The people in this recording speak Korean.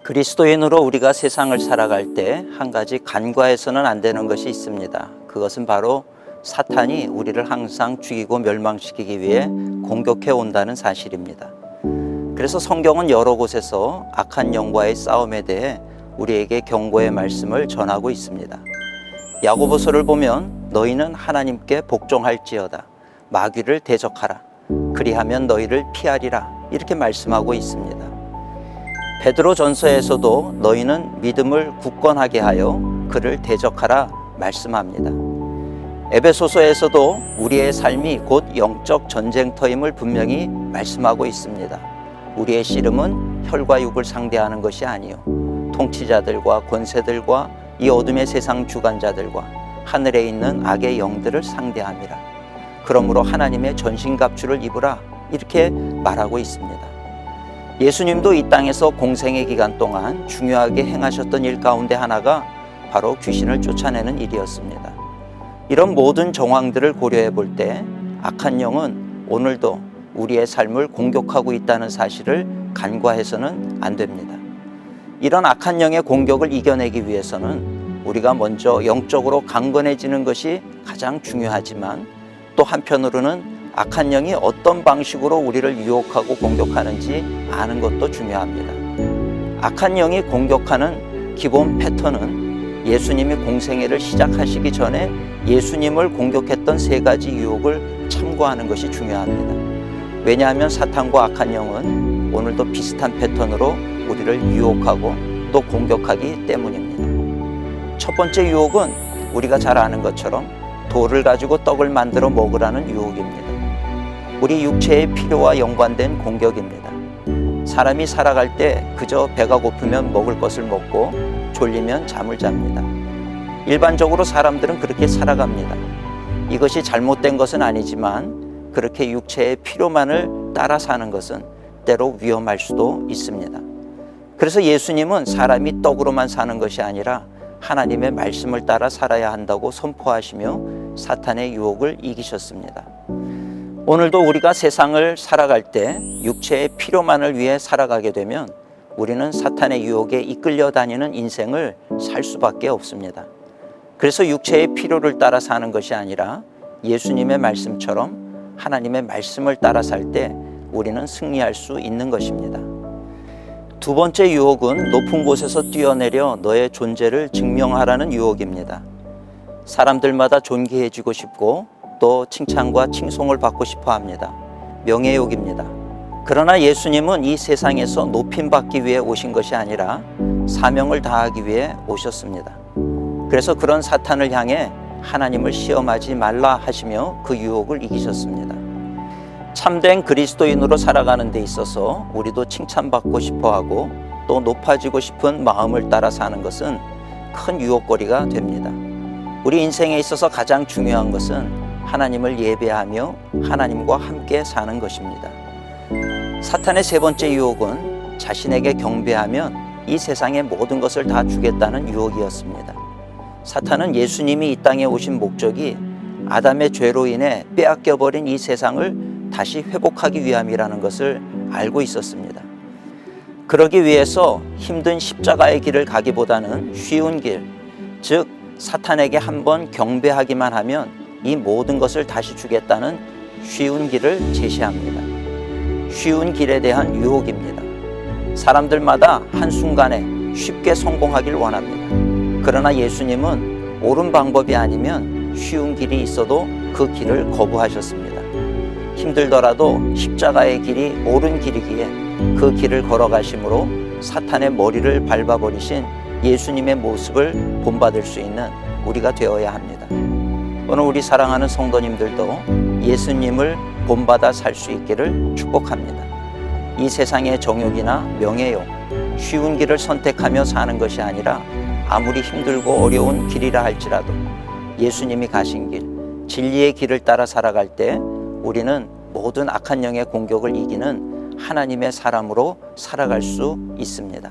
그리스도인으로 우리가 세상을 살아갈 때 한 가지 간과해서는 안 되는 것이 있습니다. 그것은 바로 사탄이 우리를 항상 죽이고 멸망시키기 위해 공격해 온다는 사실입니다. 그래서 성경은 여러 곳에서 악한 영과의 싸움에 대해 우리에게 경고의 말씀을 전하고 있습니다. 야고보서를 보면 너희는 하나님께 복종할지어다. 마귀를 대적하라. 그리하면 너희를 피하리라. 이렇게 말씀하고 있습니다. 베드로 전서에서도 너희는 믿음을 굳건하게 하여 그를 대적하라 말씀합니다. 에베소서에서도 우리의 삶이 곧 영적 전쟁터임을 분명히 말씀하고 있습니다. 우리의 씨름은 혈과 육을 상대하는 것이 아니요 통치자들과 권세들과 이 어둠의 세상 주관자들과 하늘에 있는 악의 영들을 상대함이라. 그러므로 하나님의 전신갑주를 입으라 이렇게 말하고 있습니다. 예수님도 이 땅에서 공생의 기간 동안 중요하게 행하셨던 일 가운데 하나가 바로 귀신을 쫓아내는 일이었습니다. 이런 모든 정황들을 고려해 볼 때 악한 영은 오늘도 우리의 삶을 공격하고 있다는 사실을 간과해서는 안 됩니다. 이런 악한 영의 공격을 이겨내기 위해서는 우리가 먼저 영적으로 강건해지는 것이 가장 중요하지만 또 한편으로는 악한 영이 어떤 방식으로 우리를 유혹하고 공격하는지 아는 것도 중요합니다. 악한 영이 공격하는 기본 패턴은 예수님이 공생애를 시작하시기 전에 예수님을 공격했던 세 가지 유혹을 참고하는 것이 중요합니다. 왜냐하면 사탄과 악한 영은 오늘도 비슷한 패턴으로 우리를 유혹하고 또 공격하기 때문입니다. 첫 번째 유혹은 우리가 잘 아는 것처럼 돌을 가지고 떡을 만들어 먹으라는 유혹입니다. 우리 육체의 필요와 연관된 공격입니다. 사람이 살아갈 때 그저 배가 고프면 먹을 것을 먹고 졸리면 잠을 잡니다. 일반적으로 사람들은 그렇게 살아갑니다. 이것이 잘못된 것은 아니지만 그렇게 육체의 필요만을 따라 사는 것은 때로 위험할 수도 있습니다. 그래서 예수님은 사람이 떡으로만 사는 것이 아니라 하나님의 말씀을 따라 살아야 한다고 선포하시며 사탄의 유혹을 이기셨습니다. 오늘도 우리가 세상을 살아갈 때 육체의 필요만을 위해 살아가게 되면 우리는 사탄의 유혹에 이끌려 다니는 인생을 살 수밖에 없습니다. 그래서 육체의 필요를 따라 사는 것이 아니라 예수님의 말씀처럼 하나님의 말씀을 따라 살 때 우리는 승리할 수 있는 것입니다. 두 번째 유혹은 높은 곳에서 뛰어내려 너의 존재를 증명하라는 유혹입니다. 사람들마다 존귀해지고 싶고 또 칭찬과 칭송을 받고 싶어 합니다. 명예욕입니다. 그러나 예수님은 이 세상에서 높임받기 위해 오신 것이 아니라 사명을 다하기 위해 오셨습니다. 그래서 그런 사탄을 향해 하나님을 시험하지 말라 하시며 그 유혹을 이기셨습니다. 참된 그리스도인으로 살아가는 데 있어서 우리도 칭찬받고 싶어하고 또 높아지고 싶은 마음을 따라 사는 것은 큰 유혹거리가 됩니다. 우리 인생에 있어서 가장 중요한 것은 하나님을 예배하며 하나님과 함께 사는 것입니다. 사탄의 세 번째 유혹은 자신에게 경배하면 이 세상의 모든 것을 다 주겠다는 유혹이었습니다. 사탄은 예수님이 이 땅에 오신 목적이 아담의 죄로 인해 빼앗겨버린 이 세상을 다시 회복하기 위함이라는 것을 알고 있었습니다. 그러기 위해서 힘든 십자가의 길을 가기보다는 쉬운 길, 즉 사탄에게 한번 경배하기만 하면 이 모든 것을 다시 주겠다는 쉬운 길을 제시합니다. 쉬운 길에 대한 유혹입니다. 사람들마다 한순간에 쉽게 성공하길 원합니다. 그러나 예수님은 옳은 방법이 아니면 쉬운 길이 있어도 그 길을 거부하셨습니다. 힘들더라도 십자가의 길이 옳은 길이기에 그 길을 걸어가심으로 사탄의 머리를 밟아버리신 예수님의 모습을 본받을 수 있는 우리가 되어야 합니다. 오늘 우리 사랑하는 성도님들도 예수님을 본받아 살 수 있기를 축복합니다. 이 세상의 정욕이나 명예욕, 쉬운 길을 선택하며 사는 것이 아니라 아무리 힘들고 어려운 길이라 할지라도 예수님이 가신 길, 진리의 길을 따라 살아갈 때 우리는 모든 악한 영의 공격을 이기는 하나님의 사람으로 살아갈 수 있습니다.